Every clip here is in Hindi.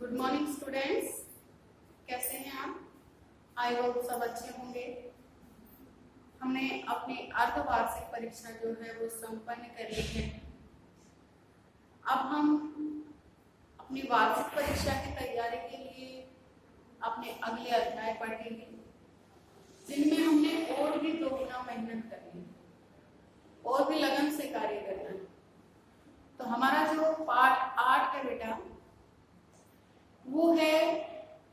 गुड मॉर्निंग स्टूडेंट्स, कैसे हैं आप? आई होप सब अच्छे होंगे। हमने अपनी अर्धवार्षिक परीक्षा जो है वो संपन्न कर ली है। अब हम अपनी वार्षिक परीक्षा की तैयारी के लिए अपने अगले अध्याय पढ़ेंगे, जिनमें हमने और भी 2 गुना मेहनत करनी है और भी लगन से कार्य करना है। तो हमारा जो पाठ 8 है बेटा, वो है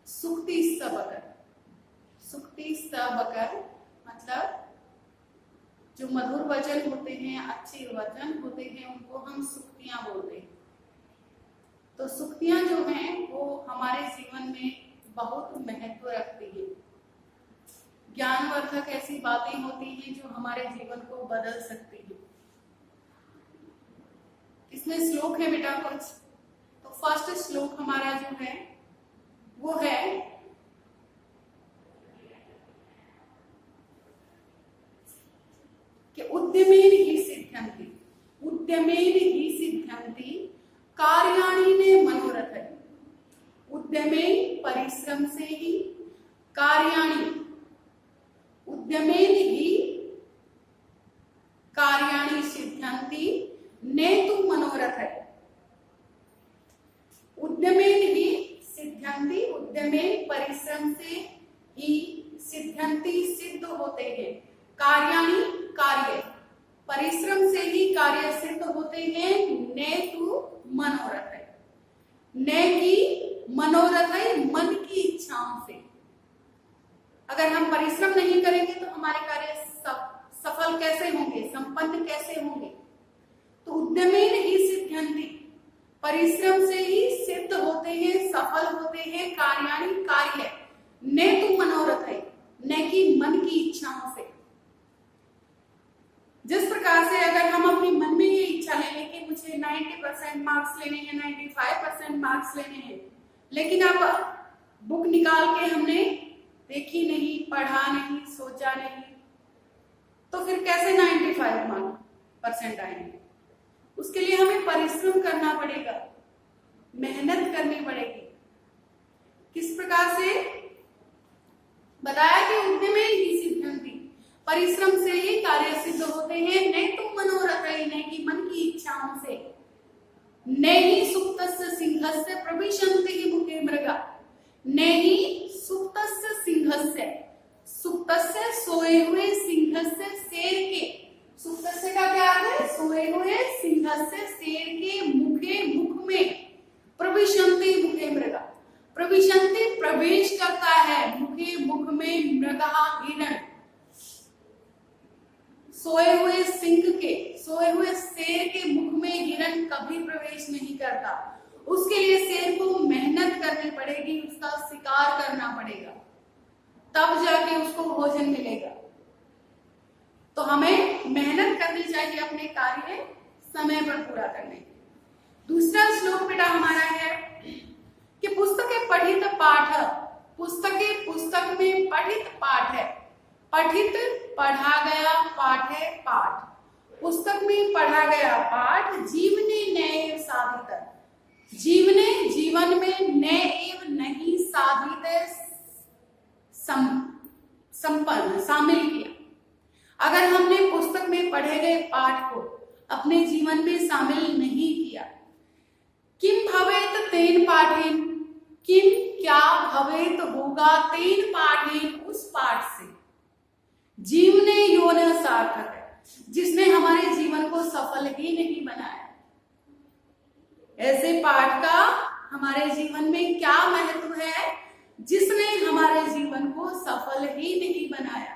सुक्ति सबकर। सुक्ति सबकर मतलब जो मधुर वचन होते हैं, अच्छे वचन होते हैं, उनको हम सुक्तियां बोलते हैं। तो सुक्तियां जो हैं वो हमारे जीवन में बहुत महत्व रखती है। ज्ञानवर्धक ऐसी बातें होती हैं जो हमारे जीवन को बदल सकती है। इसमें श्लोक है बेटा कुछ। तो फर्स्ट श्लोक हमारा जो है वो है कि उद्यमेन ही सिद्ध्यन्ति, उद्यमेन ही सिद्ध्यन्ति कार्याणि ने मनोरथ। उद्यमेन परिश्रम से ही, कार्याणि उद्यमेन ही कार्याणि सिद्ध्यन्ति ने तु मनोरथ। उद्यमेन ही सिद्ध्यन्ति, उद्यमेन परिश्रम से ही सिद्ध्यन्ति सिद्ध होते हैं, कार्याणि कार्य परिश्रम से ही कार्य सिद्ध होते हैं, ने तु मनोरथ है। ने की मनोरथ है मन की इच्छाओं से। अगर हम परिश्रम नहीं करेंगे तो हमारे कार्य सफल कैसे होंगे, संपन्न कैसे होंगे? तो उद्यमेन ही सिद्ध्यन्ति, परिश्रम से ही सिद्ध होते हैं, सफल होते हैं, कार्याणि कार्य ने तु मनोरथ है, ने की मन की इच्छाओं से। जिस प्रकार से अगर हम अपनी मन में ये इच्छा ले लें कि मुझे 90% मार्क्स लेने हैं, 95% मार्क्स लेने हैं, लेकिन अब बुक निकाल के हमने देखी नहीं, पढ़ा नहीं, सोचा नहीं, तो फिर कैसे 95% आएंगे? उसके लिए हमें परिश्रम करना पड़ेगा, मेहनत करनी पड़ेगी। किस प्रकार से बताया कि उद्यमेन ही सिद्ध्यन्ति, परिश्रम से ही कार्य सिद्ध होते हैं, ने तु मनोरथ है, ने की मन की इच्छाओं से। ने ही सुप्तस्य सिंहस्य प्रविशन्ति ही मुखे मृगा। ने ही सुप्तस्य सिंहस्य, सुप्तस्य सोए हुए, सिंहस्य शेर के, सुप्तस्य का क्या अर्थ है? सोए हुए, सिंहस्य शेर के, मुखे मुख में, प्रविशन्ति मुखे मृगा। प्रविशन्ति प्रवेश करता है, मुखे मुख में, मृगा हिरण। सोए हुए सिंह के, सोए हुए शेर के मुख में हिरण कभी प्रवेश नहीं करता। उसके लिए शेर को मेहनत करनी पड़ेगी, उसका शिकार करना पड़ेगा, तब जाके उसको भोजन मिलेगा। तो हमें मेहनत करनी चाहिए अपने कार्य समय पर पूरा करने के। दूसरा श्लोक बेटा हमारा है कि पुस्तके पठित पाठ, पुस्तके पुस्तक में पठित पाठ है। पठित पढ़ा गया, पाठ है पाठ। पुस्तक में पढ़ा गया पाठ जीवने नए साधित, जीवने जीवन में नए एवं नहीं साधित संपन्न शामिल किया। अगर हमने पुस्तक में पढ़े गए पाठ को अपने जीवन में शामिल नहीं किया, किम भवेत तेन पाठेन, किम क्या भवेत होगा, तेन पाठेन उस पाठ से, जीवने योन सार्थक है, जिसने हमारे जीवन को सफल ही नहीं बनाया। ऐसे पाठ का हमारे जीवन में क्या महत्व है, जिसने हमारे जीवन को सफल ही नहीं बनाया।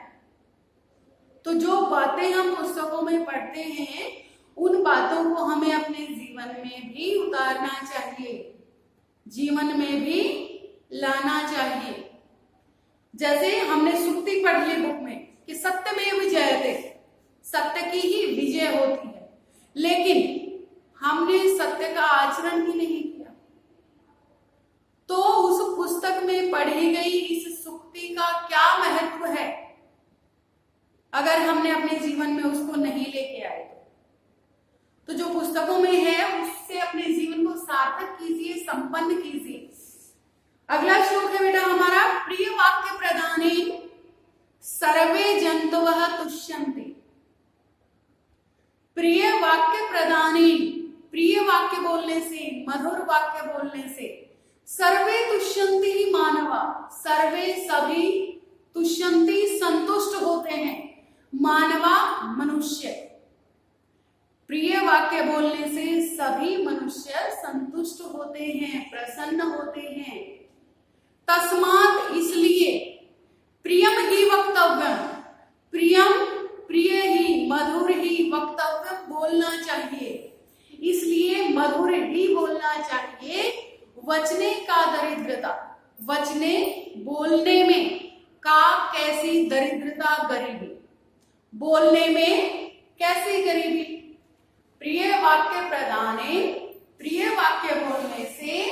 तो जो बातें हम पुस्तकों में पढ़ते हैं, उन बातों को हमें अपने जीवन में भी उतारना चाहिए, जीवन में भी लाना चाहिए। जैसे हमने सुक्ति पढ़ ली बुक में कि सत्यमेव जयते, सत्य की ही विजय होती है, लेकिन हमने सत्य का आचरण ही नहीं किया, तो उस पुस्तक में पढ़ी गई इस सुक्ति का क्या महत्व है अगर हमने अपने जीवन में उसको नहीं लेके आए? तो जो पुस्तकों में है उससे अपने जीवन को सार्थक कीजिए, संपन्न कीजिए। अगला श्लोक है बेटा हमारा, प्रिय वाक्य प्रदाने सर्वे जंतवः तुष्यन्ते। प्रिय वाक्य प्रदाने, प्रिय वाक्य बोलने से, मधुर वाक्य बोलने से, सर्वे तुष्यन्ति मानवा, सर्वे सभी, तुष्यन्ति संतुष्ट होते हैं, मानवा मनुष्य। प्रिय वाक्य बोलने से सभी मनुष्य संतुष्ट होते हैं, प्रसन्न होते हैं। तस्मात् इसलिए, प्रियम ही वक्तव्यम, प्रियम प्रिय ही, मधुर ही, वक्तव्यम बोलना चाहिए, इसलिए मधुर ही बोलना चाहिए। वचने का दरिद्रता, वचने बोलने में, का कैसी दरिद्रता, गरीबी, बोलने में कैसी गरीबी। प्रिय वाक्य प्रदाने, प्रिय वाक्य बोलने से,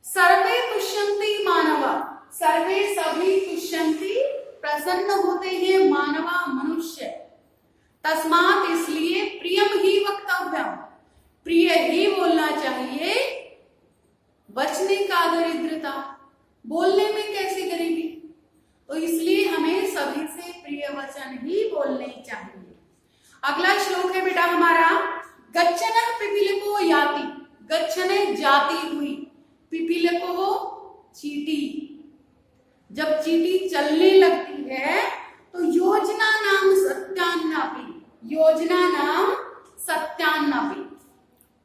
सर्वे तुष्यन्ति मानवा, सर्वे सभी, तुष्यन्ति प्रसन्न होते हैं, मानवा मनुष्य। तस्मात् इसलिए, प्रियम ही वक्तव्यम, प्रिय ही बोलना चाहिए। वचने का दरिद्रता, बोलने में कैसी गरीबी, तो इसलिए हमें सभी से प्रिय वचन ही बोलने चाहिए। अगला श्लोक है बेटा हमारा, गच्छनः पिपीलिको याति, गच्छने जाती हुई, पिपीलिको चींटी, जब चींटी चलने लगती है तो योजना नाम सत्यान्नापि, योजना नाम सत्यान्नापि,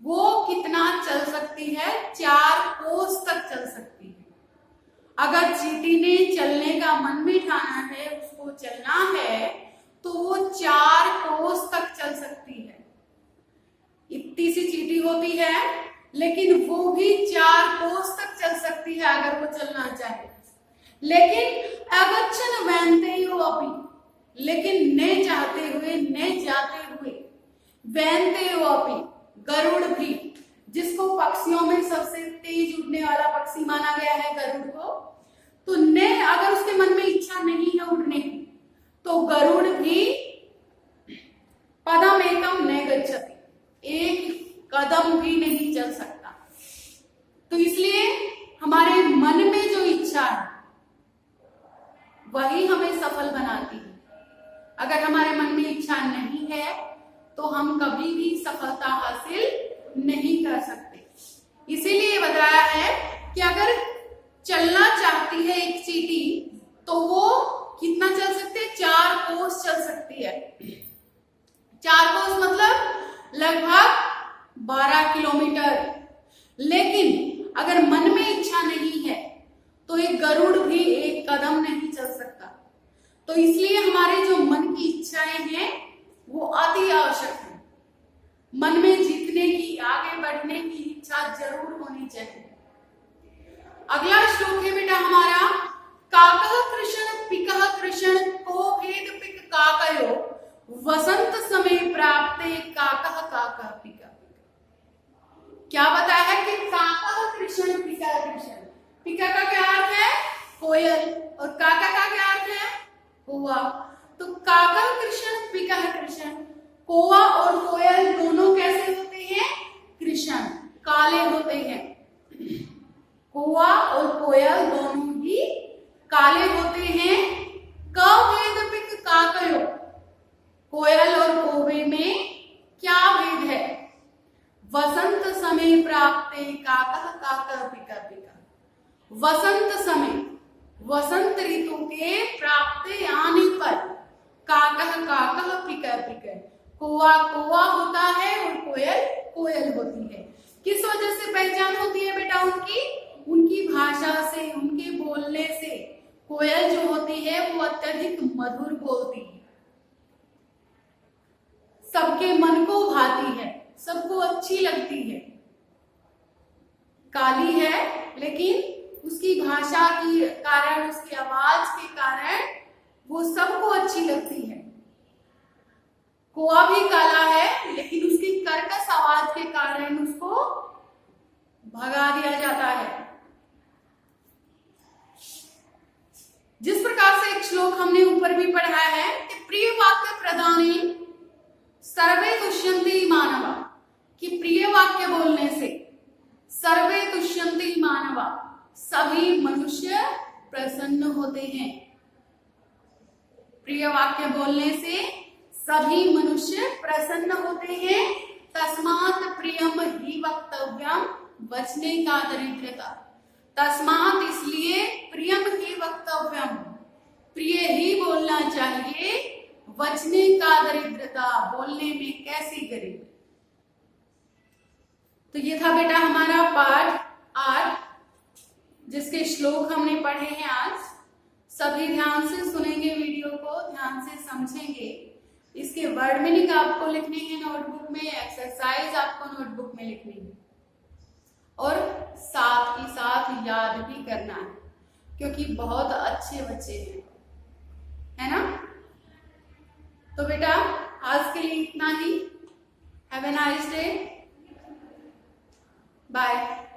वो कितना चल सकती है, 4 कोस तक चल सकती है। अगर चींटी ने चलने का मन में ठाना है, उसको चलना है, तो वो 4 कोस तक चल सकती है। इतनी सी चींटी होती है, लेकिन वो भी 4 कोस तक चल सकती है अगर वो चलना चाहे। लेकिन अगच्छन वैनतेयो अपि, लेकिन न चाहते हुए, न जाते हुए, वैनतेयो अपि, गरुड़ भी, जिसको पक्षियों में सबसे तेज उड़ने वाला पक्षी माना गया है गरुड़ को, तो न, अगर उसके मन में इच्छा नहीं है उड़ने की, तो गरुड़ भी पदम एकम न गच्छति, एक कदम भी नहीं चल सकता। तो इसलिए हमारे मन में जो इच्छा है वही हमें सफल बनाती है। अगर हमारे मन में इच्छा नहीं है तो हम कभी भी सफलता हासिल नहीं कर सकते। इसीलिए बताया है कि अगर चलना चाहती है एक चींटी तो वो कितना चल सकती है, 4 कोस चल सकती है। 4 कोस मतलब लगभग 12 किलोमीटर। लेकिन अगर मन में इच्छा नहीं है तो एक गरुड़ भी एक कदम नहीं चल सकता। तो इसलिए हमारे जो मन की इच्छाएं हैं वो अति आवश्यक है। मन में जीतने की, आगे बढ़ने की इच्छा जरूर होनी चाहिए। अगला श्लोक है बेटा हमारा, काकः कृष्ण पिकः कृष्ण को भेद पिक काकयो, वसंत समय प्राप्ते काकः काकः पिका। क्या बताया है कि काकः कृष्ण पिका कृष्ण, पिका का क्या अर्थ है, कोयल, और काका का क्या अर्थ है, कौवा। तो काकः कृष्ण पिकः कृष्ण, कौवा और कोयल दोनों कैसे होते हैं, कृष्ण, काले होते हैं। कौवा और कोयल दोनों ही काले होते हैं। क भेद पिक काकयो, कोयल और कौवे में क्या भेद है, वसंत समय प्राप्ते काकः काकः पिका पिका। वसंत समय, वसंत ऋतु के प्राप्ते आने पर काकः काकः पिका पिका, कौवा कौवा होता है और कोयल कोयल होती है। किस वजह से पहचान होती है बेटा उनकी, उनकी भाषा से, उनके बोलने से। कोयल जो होती है वो अत्यधिक मधुर बोलती है, सबके मन को भाती है, सबको अच्छी लगती है। काली है लेकिन उसकी भाषा के कारण, उसकी आवाज के कारण वो सबको अच्छी लगती है। कौवा भी काला है लेकिन उसकी कर्कश आवाज के कारण उसको भगा दिया जाता है। जिस प्रकार से एक श्लोक हमने ऊपर भी पढ़ा है कि प्रिय वाक्य प्रदाने सर्वे तुष्यन्ति मानवा, कि प्रिय वाक्य बोलने से सर्वे तुष्यन्ति मानवा, सभी मनुष्य प्रसन्न होते हैं। प्रिय वाक्य बोलने से सभी मनुष्य प्रसन्न होते हैं। तस्मात् प्रियम ही वक्तव्यम वचने का दरिद्रता। तस्मात् इसलिए प्रियम ही वक्तव्यम, प्रिय ही बोलना चाहिए। वचने का दरिद्रता, बोलने में कैसी गरीब। तो ये था बेटा हमारा पाठ 8, जिसके श्लोक हमने पढ़े हैं आज। सभी ध्यान से सुनेंगे, वीडियो को ध्यान से समझेंगे। इसके वर्ड मीनिंग आपको लिखने हैं नोटबुक में, एक्सरसाइज आपको नोटबुक में लिखनी है और साथ ही साथ याद भी करना है, क्योंकि बहुत अच्छे बच्चे हैं, है ना। तो बेटा आज के लिए इतना ही। Have a nice day, bye.